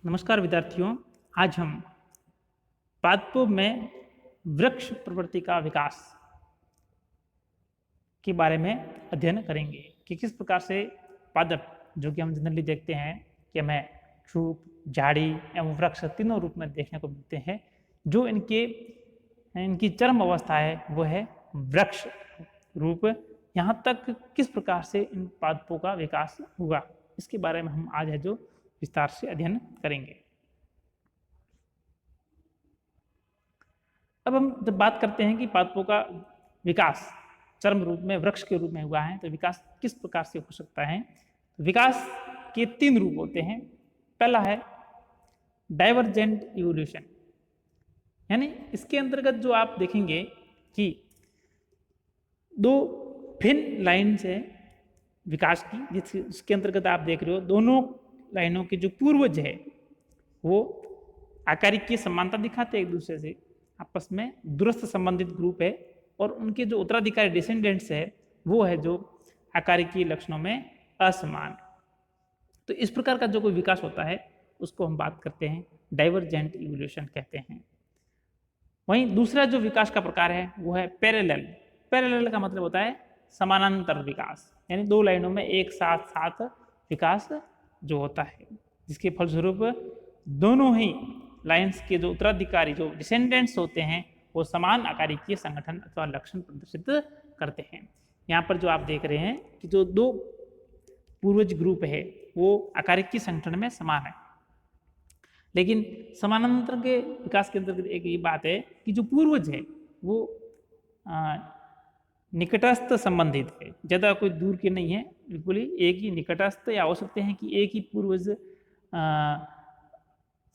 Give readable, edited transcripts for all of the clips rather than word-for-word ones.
नमस्कार विद्यार्थियों। आज हम पादपों में वृक्ष प्रवृत्ति का विकास के बारे में अध्ययन करेंगे कि किस प्रकार से पादप, जो कि हम जनरली देखते हैं कि हमें शूप, झाड़ी एवं वृक्ष तीनों रूप में देखने को मिलते हैं। जो इनकी चरम अवस्था है वो है वृक्ष रूप। यहाँ तक किस प्रकार से इन पादपों का विकास हुआ, इसके बारे में हम आज है जो विस्तार से अध्ययन करेंगे। अब हम जब बात करते हैं कि पादपों का विकास चरम रूप में वृक्ष के रूप में हुआ है, तो विकास किस प्रकार से हो सकता है। विकास के तीन रूप होते हैं। पहला है डाइवर्जेंट इवोल्यूशन, यानी इसके अंतर्गत जो आप देखेंगे कि दो भिन्न लाइन्स है विकास की, जिसके अंतर्गत आप देख रहे हो दोनों लाइनों के जो पूर्वज है वो आकारिकीय समानता दिखाते हैं एक दूसरे से, आपस में दूरस्थ संबंधित ग्रुप है, और उनके जो उत्तराधिकारी डिसेंडेंट्स है वो है जो आकारिकीय लक्षणों में असमान। तो इस प्रकार का जो कोई विकास होता है उसको हम बात करते हैं डाइवर्जेंट इवोल्यूशन कहते हैं। वहीं दूसरा जो विकास का प्रकार है वो है पैरेलल। पैरेलल का मतलब होता है समानांतर विकास, यानी दो लाइनों में एक साथ साथ विकास जो होता है, जिसके फलस्वरूप दोनों ही लाइन्स के जो उत्तराधिकारी जो डिसेंडेंट्स होते हैं वो समान आकारिकीय संगठन अथवा लक्षण प्रदर्शित करते हैं। यहाँ पर जो आप देख रहे हैं कि जो दो पूर्वज ग्रुप है वो आकारिकीय संगठन में समान है, लेकिन समानांतर के विकास के अंतर्गत एक ये बात है कि जो पूर्वज है वो निकटस्थ संबंधित है, ज़्यादा कोई दूर के नहीं है, बिल्कुल ही एक ही निकटस्थ, या हो सकते हैं कि एक ही पूर्वज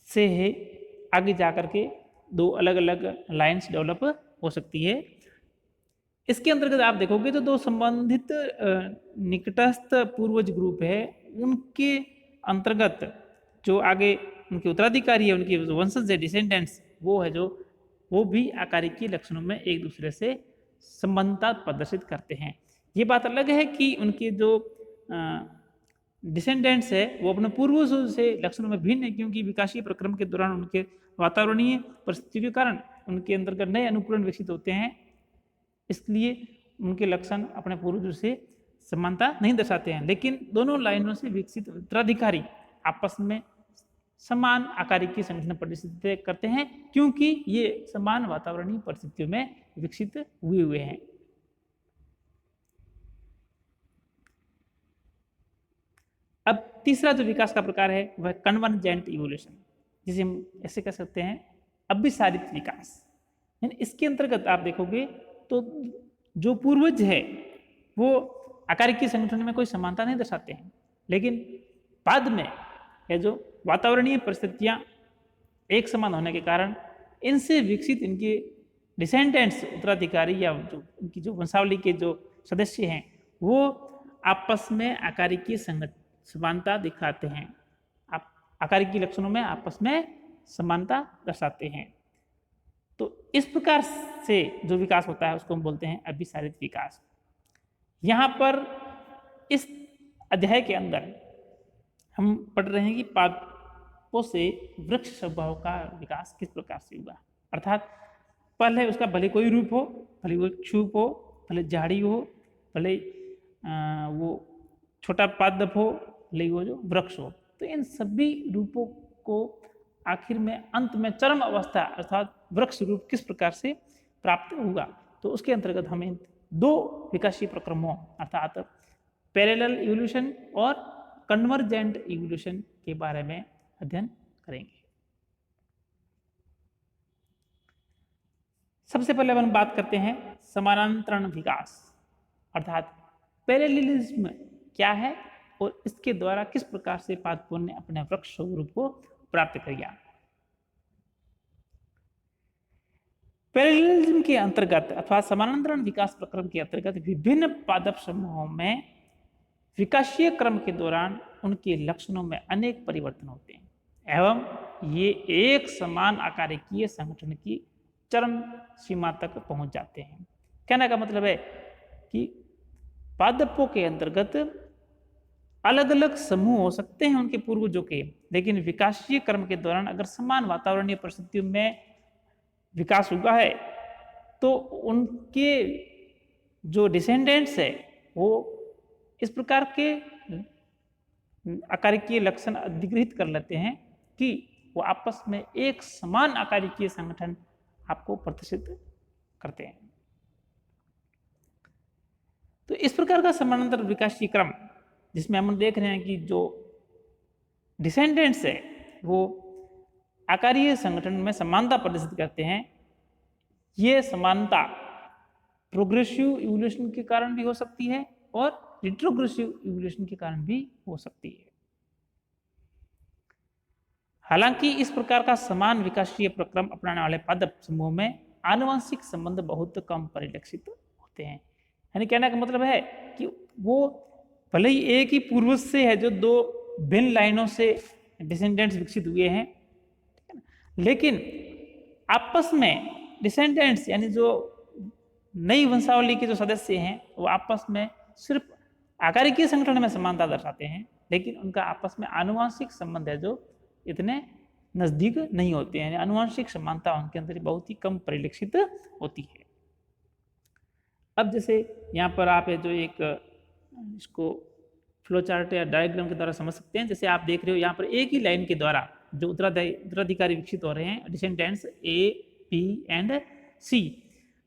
से है आगे जाकर के दो अलग अलग लाइन्स डेवलप हो सकती है। इसके अंतर्गत आप देखोगे तो दो संबंधित निकटस्थ पूर्वज ग्रुप है, उनके अंतर्गत जो आगे उनके उत्तराधिकारी है, उनके वंशज है डिसेंडेंट्स, वो है जो वो भी आकारिकीय लक्षणों में एक दूसरे से संबंधता प्रदर्शित करते हैं। ये बात अलग है कि उनके जो डिसेंडेंट्स है वो अपने पूर्वजों से लक्षणों में भिन्न है, क्योंकि विकासीय प्रक्रम के दौरान उनके वातावरणीय परिस्थितियों के कारण उनके अंतर्गत नए अनुकूलन विकसित होते हैं, इसलिए उनके लक्षण अपने पूर्वजों से समानता नहीं दर्शाते हैं। लेकिन दोनों लाइनों से विकसित उत्तराधिकारी आपस में समान आकारिकीय संगठन प्रदर्शित करते हैं, क्योंकि ये समान वातावरणीय परिस्थितियों में विकसित हुए हैं। अब तीसरा जो विकास का प्रकार है वह कन्वर्जेंट इवोल्यूशन, जिसे हम ऐसे कह सकते हैं अभिसारित विकास। यानी इसके अंतर्गत आप देखोगे तो जो पूर्वज है वो आकारिकीय संगठन में कोई समानता नहीं दर्शाते हैं, लेकिन बाद में यह जो वातावरणीय परिस्थितियां एक समान होने के कारण इनसे विकसित इनके डिसेंडेंट्स उत्तराधिकारी या जो उनकी जो वंशावली के जो सदस्य हैं वो आपस में आकारिकीय समानता दिखाते हैं, आप आकारिकीय लक्षणों में आपस में समानता दर्शाते हैं। तो इस प्रकार से जो विकास होता है उसको हम बोलते हैं अभिसारित विकास। यहाँ पर इस अध्याय के अंदर हम पढ़ रहे हैं कि पादपों से वृक्ष स्वभाव का विकास किस प्रकार से हुआ, अर्थात पहले उसका भले कोई रूप हो, भले वो क्षूप हो, भले झाड़ी हो, भले वो छोटा पादप हो, भले वो जो वृक्ष हो, तो इन सभी रूपों को आखिर में अंत में चरम अवस्था अर्थात वृक्ष रूप किस प्रकार से प्राप्त हुआ, तो उसके अंतर्गत हम इन दो विकासीय प्रक्रमों अर्थात पैरेलल इवोल्यूशन और कन्वर्जेंट इवोल्यूशन के बारे में अध्ययन करेंगे। सबसे पहले हम बात करते हैं समानांतरण विकास अर्थात पैरेललिज्म क्या है और इसके द्वारा किस प्रकार से पादपों ने अपने वृक्ष स्वरूप को प्राप्त किया। पैरेललिज्म के अंतर्गत अथवा समानांतरण विकास प्रक्रम के अंतर्गत विभिन्न पादप समूहों में विकासीय क्रम के दौरान उनके लक्षणों में अनेक परिवर्तन होते हैं एवं ये एक समान आकारिकीय संगठन की चरम सीमा तक पहुंच जाते हैं। कहने का मतलब है कि पादपों के अंतर्गत अलग अलग समूह हो सकते हैं उनके पूर्वजों के, लेकिन विकासीय क्रम के दौरान अगर समान वातावरणीय परिस्थितियों में विकास हुआ है तो उनके जो डिसेंडेंट्स है वो इस प्रकार के आकारिकीय लक्षण अधिग्रहित कर लेते हैं कि वो आपस में एक समान आकारिकीय संगठन आपको प्रदर्शित करते हैं। तो इस प्रकार का समानांतर विकासीय क्रम जिसमें हम देख रहे हैं कि जो डिसेंडेंट्स है वो आकारीय संगठन में समानता प्रदर्शित करते हैं। ये समानता प्रोग्रेसिव इवोल्यूशन के कारण भी हो सकती है और रिट्रोग्रेसिव इवोल्यूशन के कारण भी हो सकती है। हालांकि इस प्रकार का समान विकासीय प्रक्रम अपनाने वाले पादप समूह में आनुवंशिक संबंध बहुत कम परिलक्षित होते हैं। यानी कहने का मतलब है कि वो भले ही एक ही पूर्वज से है जो दो भिन्न लाइनों से डिसेंडेंट्स विकसित हुए हैं, लेकिन आपस में डिसेंडेंट्स यानी जो नई वंशावली के जो सदस्य हैं वो आपस में सिर्फ आकारिकीय संगठन में समानता दर्शाते हैं, लेकिन उनका आपस में आनुवंशिक संबंध है जो इतने नजदीक नहीं होते हैं। आनुवंशिक समानता उनके अंदर बहुत ही कम परिलक्षित होती है। अब जैसे यहाँ पर आप जो एक इसको फ्लो चार्ट या डायग्राम के द्वारा समझ सकते हैं। जैसे आप देख रहे हो यहाँ पर एक ही लाइन के द्वारा जो उत्तराधिकारी विकसित हो रहे हैं डिसेंडेंट्स ए, बी एंड सी।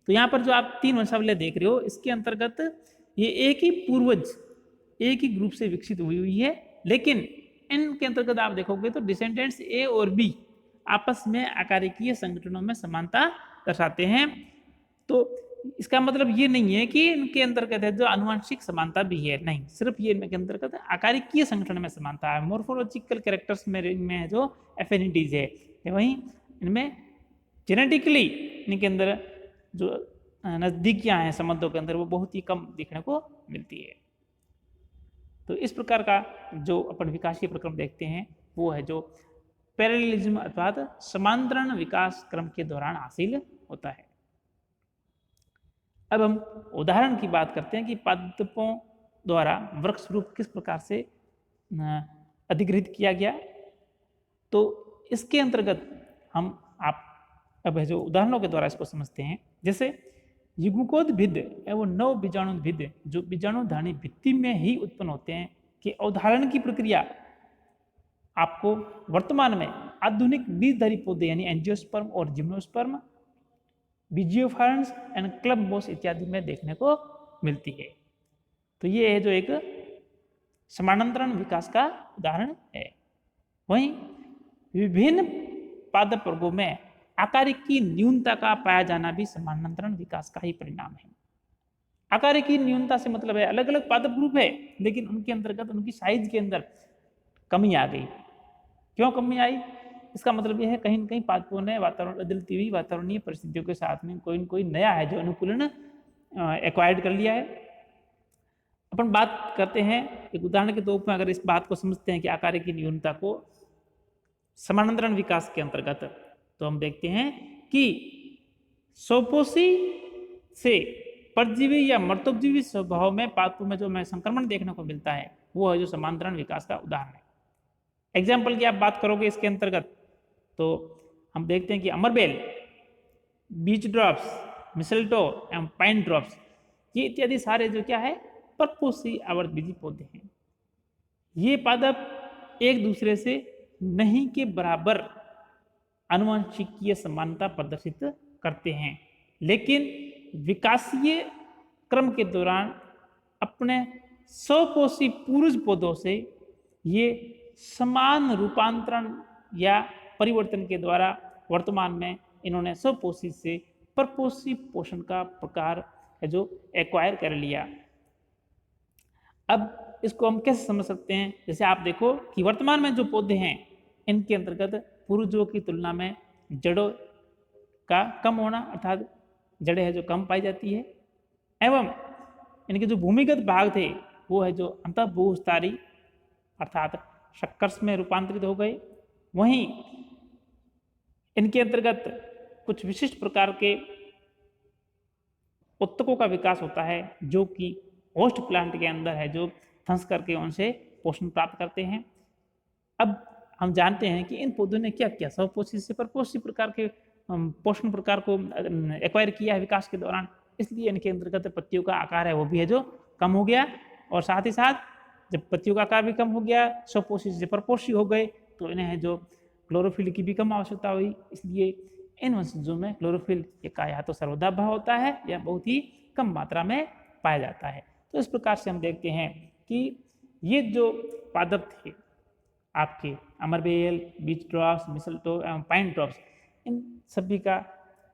तो यहाँ पर जो आप तीन वंशावलियाँ देख रहे हो इसके अंतर्गत ये एक ही पूर्वज एक ही ग्रुप से विकसित हुई है, लेकिन इनके अंतर्गत आप देखोगे तो डिसेंडेंट्स ए और बी आपस में आकारिकीय संगठनों में समानता दर्शाते हैं। तो इसका मतलब ये नहीं है कि इनके अंतर्गत है जो आनुवंशिक समानता भी है, नहीं, सिर्फ ये इनके अंतर्गत आकारिकीय संगठन में समानता है। मोर्फोलॉजिकल कैरेक्टर्स में जो एफिनिटीज है, वहीं इनमें जेनेटिकली इनके अंदर जो नजदीकियां हैं संबंधों के अंदर वो बहुत ही कम देखने को मिलती है। तो इस प्रकार का जो अपन विकासीय प्रक्रम देखते हैं वो है जो पैरेललिज्म अर्थात समांतरण विकास क्रम के दौरान हासिल होता है। अब हम उदाहरण की बात करते हैं कि पादपों द्वारा वृक्ष रूप किस प्रकार से अधिग्रहित किया गया। तो इसके अंतर्गत हम आप अब जो उदाहरणों के द्वारा इसको समझते हैं। जैसे युग्मकोद्भिद एवं नव बीजाणुद्भिद जो बीजाणुधानी भित्ति में ही उत्पन्न होते हैं कि अवधारण की प्रक्रिया आपको वर्तमान में आधुनिक बीजधारी पौधे यानी एंजियोस्पर्म और जिम्नोस्पर्म, बीजियोफार्न्स एंड क्लब मोस इत्यादि में देखने को मिलती है। तो ये है जो एक समानांतरण विकास का उदाहरण है। वहीं विभिन्न पादप वर्गों में आकारिकी न्यूनता का पाया जाना भी समानांतरण विकास का ही परिणाम है। आकारिकी न्यूनता से मतलब है अलग अलग पादप ग्रुप है, लेकिन उनके अंतर्गत उनकी साइज के अंदर कमी आ गई। क्यों कमी आई? इसका मतलब यह है कहीं न कहीं पादपों ने वातावरण बदलती हुई वातावरणीय परिस्थितियों के साथ में कोई न कोई नया है जो अनुकूलन एक्वायर्ड कर लिया है। अपन बात करते हैं एक उदाहरण के तौर पर, अगर इस बात को समझते हैं कि आकारिकी न्यूनता को समानांतरण विकास के अंतर्गत, तो हम देखते हैं कि सोपोसी से परजीवी या मर्तोपजीवी स्वभाव में पादपों में जो हमें संक्रमण देखने को मिलता है वो है जो समांतरण विकास का उदाहरण है। एग्जाम्पल की आप बात करोगे इसके अंतर्गत तो हम देखते हैं कि अमरबेल, बीच ड्रॉप्स, मिसलटो एवं पाइन ड्रॉप्स ये इत्यादि सारे जो क्या है परपोसी आवर्तबीजी पौधे हैं। ये पादप एक दूसरे से नहीं के बराबर आनुवंशिकीय समानता प्रदर्शित करते हैं, लेकिन विकासीय क्रम के दौरान अपने स्वपोषी पूर्वज पौधों से ये समान रूपांतरण या परिवर्तन के द्वारा वर्तमान में इन्होंने स्वपोषी से परपोषी पोषण का प्रकार है जो एक्वायर कर लिया। अब इसको हम कैसे समझ सकते हैं? जैसे आप देखो कि वर्तमान में जो पौधे हैं इनके अंतर्गत पूर्वजों की तुलना में जड़ों का कम होना अर्थात जड़ें है जो कम पाई जाती है, एवं इनके जो भूमिगत भाग थे वो है जो अंतःभूस्थारी अर्थात शक्कर्स में रूपांतरित हो गए। वहीं इनके अंतर्गत कुछ विशिष्ट प्रकार के उत्तकों का विकास होता है जो कि होस्ट प्लांट के अंदर है जो फंस करके उनसे पोषण प्राप्त करते हैं। अब हम जानते हैं कि इन पौधों ने क्या किया, स्वपोषी से परपोषी प्रकार के पोषण प्रकार को एक्वायर किया है विकास के दौरान, इसलिए इनके अंतर्गत पत्तियों का आकार है वो भी है जो कम हो गया। और साथ ही साथ जब पत्तियों का आकार भी कम हो गया, स्वपोषी से परपोषी हो गए, तो इन्हें है जो क्लोरोफिल की भी कम आवश्यकता हुई। इसलिए इन वंशजों में क्लोरोफिल का या तो सर्वदा अभाव होता है या बहुत ही कम मात्रा में पाया जाता है। तो इस प्रकार से हम देखते हैं कि ये जो पादप थे आपके अमरबेल, बीच ड्रॉप्स, मिसलटो एवं पाइन ड्रॉप्स, इन सभी का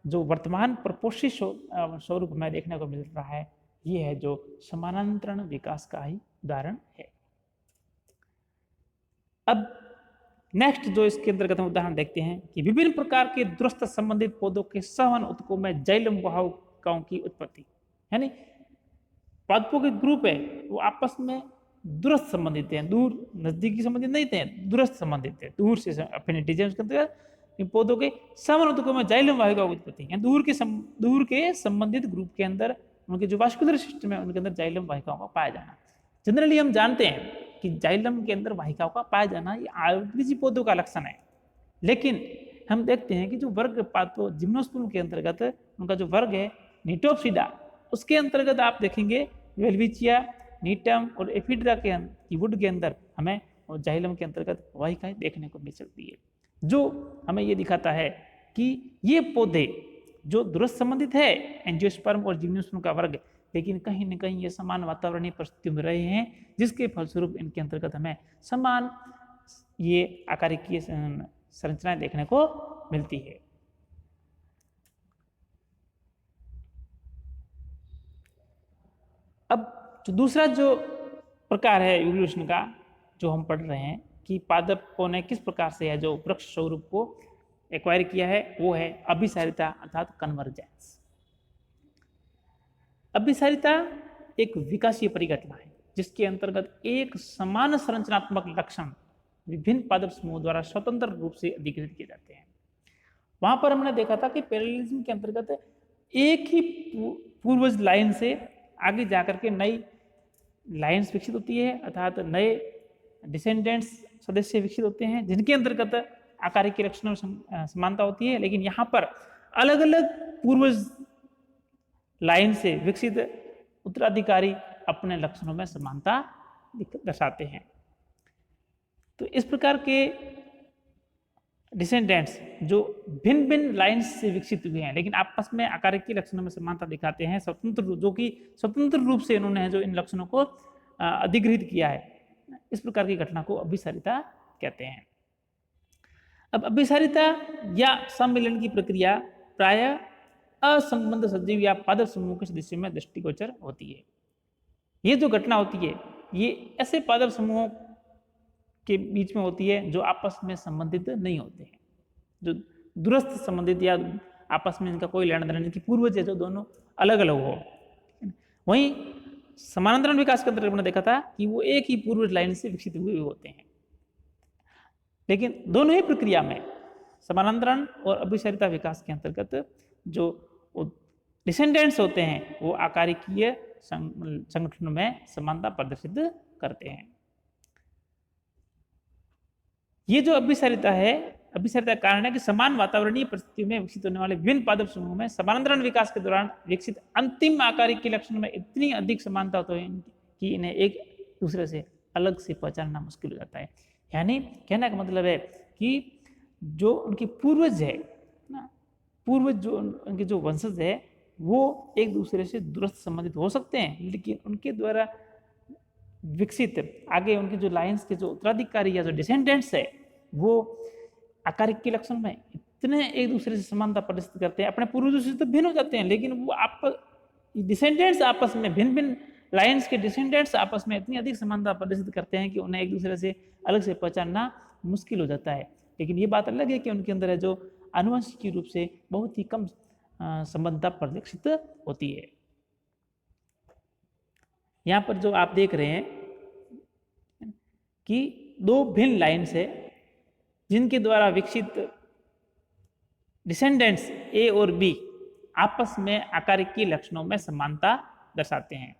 जो वर्तमान प्रपोषी स्वरूप में देखने को मिल रहा है, ये है जो समानांतरण विकास का ही उदाहरण है। अब नेक्स्ट जो इसके अंतर्गत हम उदाहरण देखते हैं कि विभिन्न प्रकार के दूरस्थ संबंधित पौधों के सहवन उत्कों में जाइलम वाहकों की उत्पत्ति, यानी पादपों के ग्रुप है वो आपस में दूरस्थ संबंधित हैं, दूर नजदीकी संबंधित नहीं थे, दूरस्थ संबंधित थे, दूर से अफिनिटी है। उसके अंतर्गत इन पौधों के सहवन उत्कों में जाइलम वाहिकाओं की उत्पत्ति है, दूर के संबंधित ग्रुप के अंदर उनके जो वास्कुलर सिस्टम है उनके अंदर जाइलम वाहिकाओं का पाया जाना। जनरली हम जानते हैं कि जाइलम के अंदर वाहिकाओं का पाया जाना ये आयुर्वेदी पौधों का लक्षण है, लेकिन हम देखते हैं कि जो वर्ग पादपों जिम्नोस्पर्म के अंतर्गत उनका जो वर्ग है निटोप्सिडा, उसके अंतर्गत आप देखेंगे वेल्विचिया, नीटम और एफिड्रा की वुड के अंदर हमें जाइलम के अंतर्गत वाहिकाएं देखने को मिल सकती है, जो हमें ये दिखाता है कि ये पौधे जो दूरस्थ संबंधित है एंजियोस्पर्म और जिम्नोस्पर्म का वर्ग, लेकिन कहीं न कहीं ये समान वातावरणीय परिस्थितियों में रहे हैं, जिसके फलस्वरूप इनके अंतर्गत हमें समान ये आकारिकीय संरचनाएं देखने को मिलती है। अब जो दूसरा जो प्रकार है इवोल्यूशन का जो हम पढ़ रहे हैं कि पादपों ने किस प्रकार से है जो वृक्ष स्वरूप को एक्वायर किया है, वो है अभिसारिता अर्थात कन्वर्जेंस। अभिसारिता एक विकासीय परिघटना है जिसके अंतर्गत एक समान संरचनात्मक लक्षण विभिन्न पादप समूहों द्वारा स्वतंत्र रूप से अधिकृत किए जाते हैं। वहां पर हमने देखा था कि पैरेललिज्म के अंतर्गत एक ही पूर्वज लाइन से आगे जाकर के नई लाइन्स विकसित होती है, अर्थात नए डिसेंडेंट्स सदस्य विकसित होते हैं जिनके अंतर्गत आकारिक के लक्षणों में समानता होती है। लेकिन यहाँ पर अलग अलग पूर्वज लाइन से विकसित उत्तराधिकारी अपने लक्षणों में समानता दर्शाते हैं। तो इस प्रकार के डिसेंडेंट्स जो भिन्न भिन्न लाइन्स से विकसित हुए हैं लेकिन आपस में आकारिक के लक्षणों में समानता दिखाते हैं, जो कि स्वतंत्र रूप से इन्होंने जो इन लक्षणों को अधिग्रहित किया है, इस प्रकार की घटना को अभिसारिता कहते हैं। अब अभिसारिता या सम्मिलन की प्रक्रिया प्रायः असंबद्ध सजीव या पादप समूह के सदस्यों में दृष्टिगोचर होती है। ये जो घटना होती है ये ऐसे पादप समूहों के बीच में होती है जो आपस में संबंधित नहीं होते हैं, जो दूरस्थ संबंधित या आपस में इनका कोई लेना देना नहीं, कि पूर्वज है जो दोनों अलग अलग हो। वहीं समानांतरण विकास के अंतर्गत हमने देखा था कि वो एक ही पूर्वज लाइन से विकसित हुए होते हैं, लेकिन दोनों ही प्रक्रिया में समानांतरण और अभिसारिता विकास के अंतर्गत जो डिसेंडेंट्स होते हैं वो आकारिकीय संगठनों में समानता प्रदर्शित करते हैं। ये जो अभिसारिता है, अभिसारिता का कारण है कि समान वातावरणीय परिस्थितियों में विकसित होने वाले विभिन्न पादप समूहों में समानांतरण विकास के दौरान विकसित अंतिम आकारिक के लक्षणों में इतनी अधिक समानता होती है कि इन्हें एक दूसरे से अलग से पहचानना मुश्किल हो जाता है। यानी कहने का मतलब है कि जो उनके पूर्वज है ना, पूर्वज जो उनके जो वंशज है वो एक दूसरे से दूरस्थ संबंधित हो सकते हैं, लेकिन उनके द्वारा विकसित आगे उनके जो लाइन्स के जो उत्तराधिकारी या जो डिसेंडेंट्स है वो आकारिक के लक्षण में इतने एक दूसरे से समानता प्रदर्शित करते हैं, अपने पूर्वजों से तो भिन्न हो जाते हैं, लेकिन वो डिसेंडेंट्स आपस में भिन्न भिन्न लाइन्स के डिसेंडेंट्स आपस में इतनी अधिक समानता प्रदर्शित करते हैं कि उन्हें एक दूसरे से अलग से पहचानना मुश्किल हो जाता है। लेकिन ये बात अलग है कि उनके अंदर है जो आनुवंशिक रूप से बहुत ही कम संबंधता प्रदर्शित होती है। यहाँ पर जो आप देख रहे हैं कि दो भिन्न लाइन्स है जिनके द्वारा विकसित डिसेंडेंट्स ए और बी आपस में आकारिक लक्षणों में समानता दर्शाते हैं।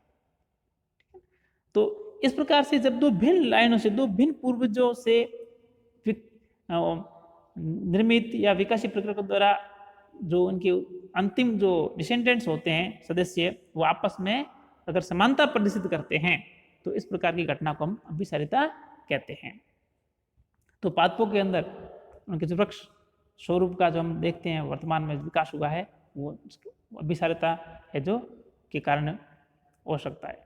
तो इस प्रकार से जब दो भिन्न लाइनों से, दो भिन्न पूर्वजों से निर्मित या विकासी प्रक्रिया के द्वारा जो उनके अंतिम जो डिसेंडेंट्स होते हैं सदस्य, वो आपस में अगर समानता प्रदर्शित करते हैं तो इस प्रकार की घटना को हम अभिसारिता कहते हैं। तो पादपों के अंदर उनके जो वृक्ष स्वरूप का जो हम देखते हैं वर्तमान में विकास हुआ है, वो अभिसारिता है जो के कारण हो सकता है।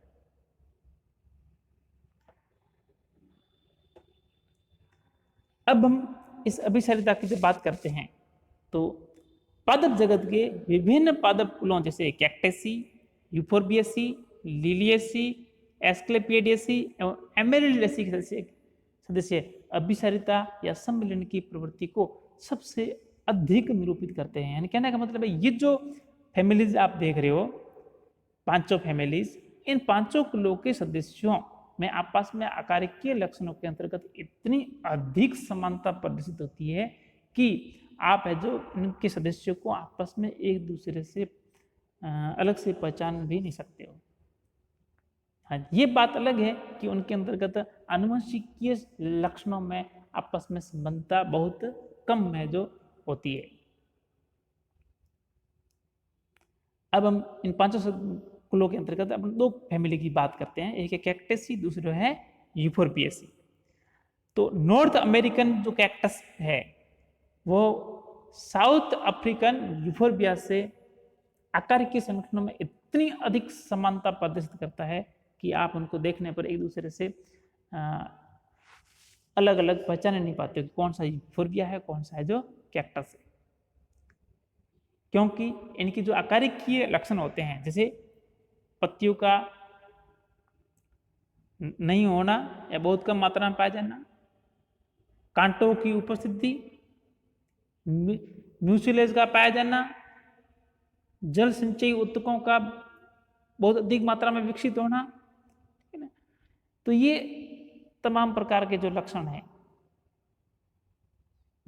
अब हम इस अभिसारिता की जब बात करते हैं तो पादप जगत के विभिन्न पादप कुलों जैसे कैक्टेसी, यूफोर्बिएसी, लिलिएसी, एस्क्लेपिएडिएसी एवं एमेरिलिडेसी के सदस्य अभिसारिता या सम्मिलन की प्रवृत्ति को सबसे अधिक निरूपित करते हैं। यानी कहने का मतलब है ये जो फैमिलीज आप देख रहे हो, पांचों फैमिलीज, इन पांचों कुलों के सदस्यों में आपस में आकारिकीय लक्षणों के अंतर्गत इतनी अधिक समानता प्रदर्शित होती है कि आप है जो इनके सदस्यों को आपस में एक दूसरे से अलग से पहचान भी नहीं सकते हो। हाँ, ये बात अलग है कि उनके अंतर्गत आनुवंशिकीय लक्षणों में आपस में संबंधता बहुत कम है जो होती है। अब हम इन पांचों कुलों के अंतर्गत अपन दो फैमिली की बात करते हैं, एक है कैक्टसी, दूसरा है यूफोर्बिएसी। तो नॉर्थ अमेरिकन जो कैक्टस है वो साउथ अफ्रीकन यूफोर्बिया से आकारिकीय संगठनों में इतनी अधिक समानता प्रदर्शित करता है कि आप उनको देखने पर एक दूसरे से अलग अलग पहचान नहीं पाते कौन सा यूफोर्बिया है, कौन सा है जो कैक्टस है, क्योंकि इनकी जो आकारिकीय लक्षण होते हैं जैसे पत्तियों का नहीं होना या बहुत कम मात्रा में पाया जाना, कांटों की उपस्थिति, म्यूसिलेज का पाया जाना, जल संचयी ऊतकों का बहुत अधिक मात्रा में विकसित होना, तो ये तमाम प्रकार के जो लक्षण हैं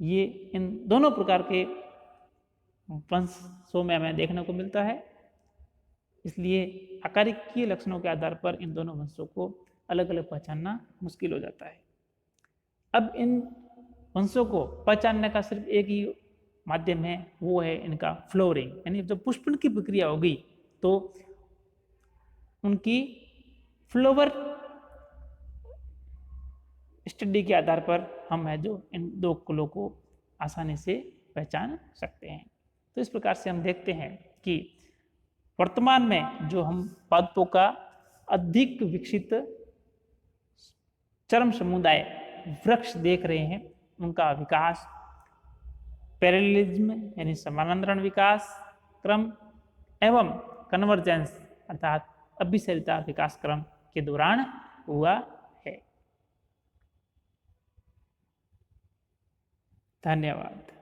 ये इन दोनों प्रकार के वंशों में हमें देखने को मिलता है। इसलिए आकारिकीय लक्षणों के आधार पर इन दोनों वंशों को अलग अलग पहचानना मुश्किल हो जाता है। अब इन वंशों को पहचानने का सिर्फ एक ही माध्यम है, वो है इनका फ्लोरिंग, यानी जब पुष्पन की प्रक्रिया होगी तो उनकी फ्लोवर स्टडी के आधार पर हम है जो इन दो कुलों को आसानी से पहचान सकते हैं। तो इस प्रकार से हम देखते हैं कि वर्तमान में जो हम पादपों का अधिक विकसित चरम समुदाय वृक्ष देख रहे हैं, उनका विकास पैरेललिज्म यानी समानांतरण विकास क्रम एवं कन्वर्जेंस अर्थात अभिसरिता विकास क्रम के दौरान हुआ है। धन्यवाद।